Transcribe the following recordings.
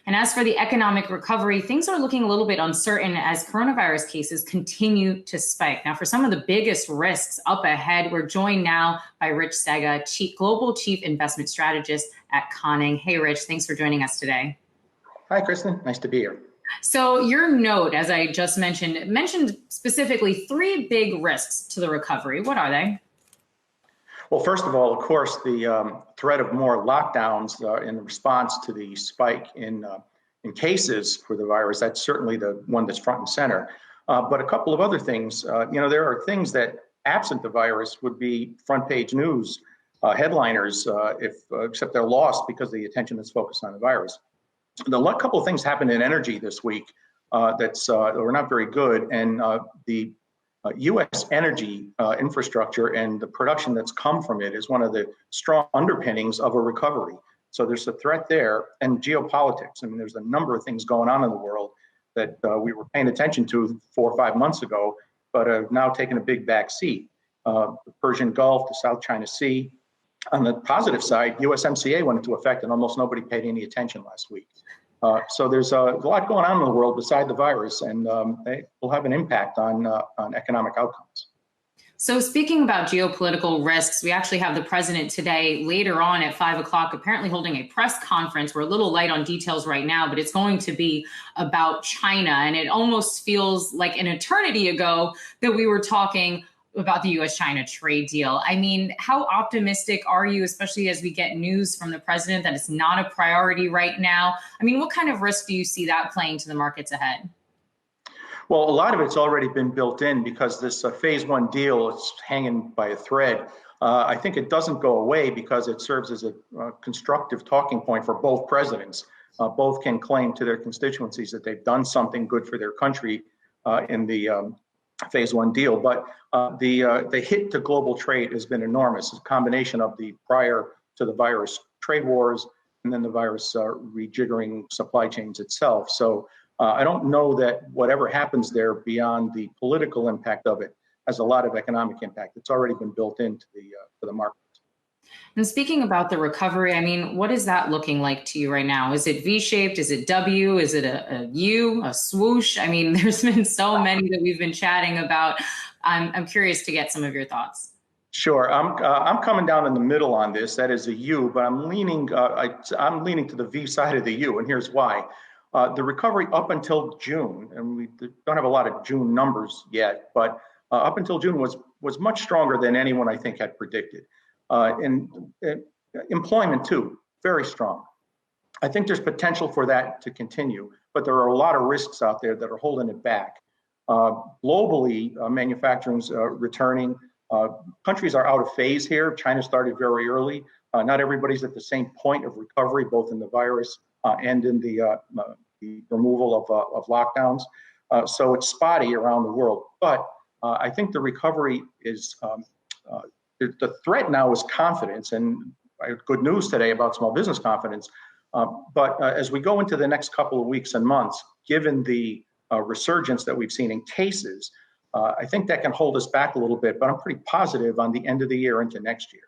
And as for the economic recovery, things are looking a little bit uncertain as coronavirus cases continue to spike. Now, for some of the biggest risks up ahead, we're joined now by Rich Sega, Global Chief Investment Strategist at Conning. Hey, Rich, thanks for joining us today. Hi, Kristin. Nice to be here. So your note, as I just mentioned specifically 3 big risks to the recovery. What are they? Well, first of all, of course, the threat of more lockdowns in response to the spike in cases for the virus. That's certainly the one that's front and center. But a couple of other things. There are things that, absent the virus, would be front page news headliners, except they're lost because the attention is focused on the virus. A couple of things happened in energy this week that were not very good, and the U.S. energy infrastructure and the production that's come from it is one of the strong underpinnings of a recovery. So there's a threat there, and geopolitics. I mean, there's a number of things going on in the world that we were paying attention to 4 or 5 months ago, but have now taken a big back seat. The Persian Gulf, the South China Sea. On the positive side, USMCA went into effect, and almost nobody paid any attention last week. So there's a lot going on in the world beside the virus, and they will have an impact on economic outcomes. So speaking about geopolitical risks, we actually have the president today later on at 5 o'clock, apparently holding a press conference. We're a little light on details right now, but it's going to be about China. And it almost feels like an eternity ago that we were talking about the U.S.-China trade deal. I mean, how optimistic are you, especially as we get news from the president that it's not a priority right now? I mean, what kind of risk do you see that playing to the markets ahead? Well, a lot of it's already been built in because this phase 1 deal is hanging by a thread. I think it doesn't go away because it serves as a constructive talking point for both presidents. Both can claim to their constituencies that they've done something good for their country in the phase 1 deal, but the hit to global trade has been enormous. It's a combination of the prior to the virus trade wars and then the virus rejiggering supply chains itself. So I don't know that whatever happens there beyond the political impact of it has a lot of economic impact. It's already been built into the market. And speaking about the recovery, I mean, what is that looking like to you right now? Is it V-shaped? Is it W? Is it a U, a swoosh? I mean, there's been so many that we've been chatting about. I'm curious to get some of your thoughts. Sure, I'm coming down in the middle on this. That is a U, but I'm leaning to the V side of the U, and here's why. The recovery up until June, and we don't have a lot of June numbers yet, but up until June was much stronger than anyone I think had predicted. And employment too, very strong. I think there's potential for that to continue, but there are a lot of risks out there that are holding it back. Globally, manufacturing's returning. Countries are out of phase here. China started very early. Not everybody's at the same point of recovery, both in the virus and in the removal of lockdowns. So it's spotty around the world, but I think the recovery is the threat now is confidence, and I have good news today about small business confidence. But as we go into the next couple of weeks and months, given the resurgence that we've seen in cases, I think that can hold us back a little bit, but I'm pretty positive on the end of the year into next year.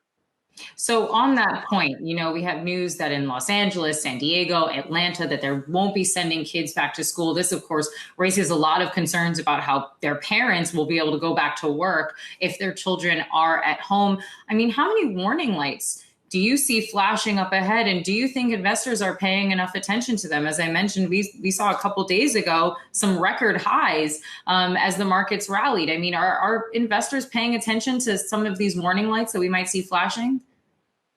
So on that point, we have news that in Los Angeles, San Diego, Atlanta, that there won't be sending kids back to school. This, of course, raises a lot of concerns about how their parents will be able to go back to work if their children are at home. I mean, how many warning lights do you see flashing up ahead? And do you think investors are paying enough attention to them? As I mentioned, we saw a couple days ago some record highs as the markets rallied. I mean, are investors paying attention to some of these warning lights that we might see flashing?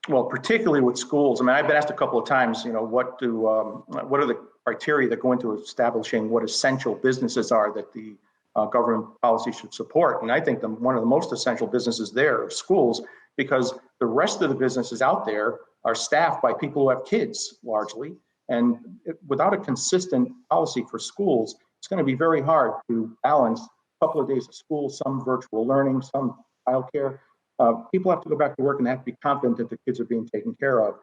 Well, particularly with schools. I mean, I've been asked a couple of times, what are the criteria that go into establishing what essential businesses are that the government policy should support? And I think one of the most essential businesses there are schools, because the rest of the businesses out there are staffed by people who have kids largely. And without a consistent policy for schools, it's going to be very hard to balance a couple of days of school, some virtual learning, some childcare. People have to go back to work and have to be confident that the kids are being taken care of.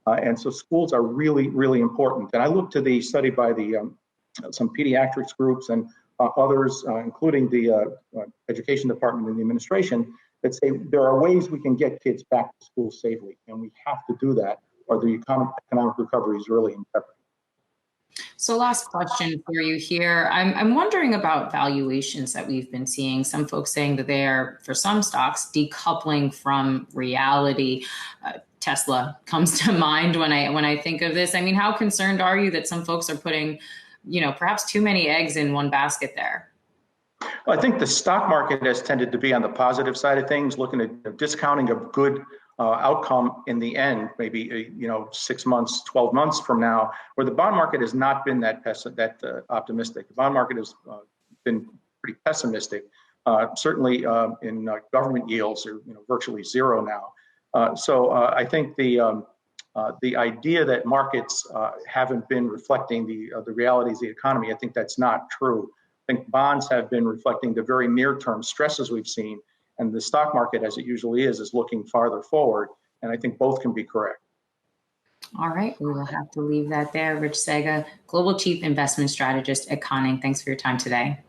And so schools are really, really important. And I look to the study by some pediatrics groups and others, including the education department and the administration, that say there are ways we can get kids back to school safely. And we have to do that, or the economic recovery is really in jeopardy. So last question for you here. I'm wondering about valuations that we've been seeing. Some folks saying that they are, for some stocks, decoupling from reality. Tesla comes to mind when I think of this. I mean, how concerned are you that some folks are putting, perhaps too many eggs in one basket there? Well, I think the stock market has tended to be on the positive side of things, looking at discounting a good outcome in the end, maybe 6 months, 12 months from now, where the bond market has not been that optimistic. The bond market has been pretty pessimistic. Certainly in government yields are virtually zero now. So I think the idea that markets haven't been reflecting the realities of the economy, I think that's not true. I think bonds have been reflecting the very near-term stresses we've seen, and the stock market, as it usually is looking farther forward. And I think both can be correct. All right, we will have to leave that there. Rich Sega, Global Chief Investment Strategist at Conning. Thanks for your time today.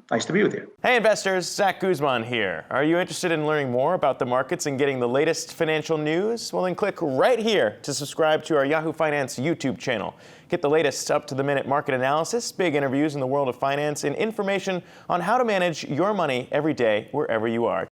Nice to be with you. Hey investors, Zach Guzman here. Are you interested in learning more about the markets and getting the latest financial news? Well, then click right here to subscribe to our Yahoo Finance YouTube channel. Get the latest up-to-the-minute market analysis, big interviews in the world of finance, and information on how to manage your money every day wherever you are.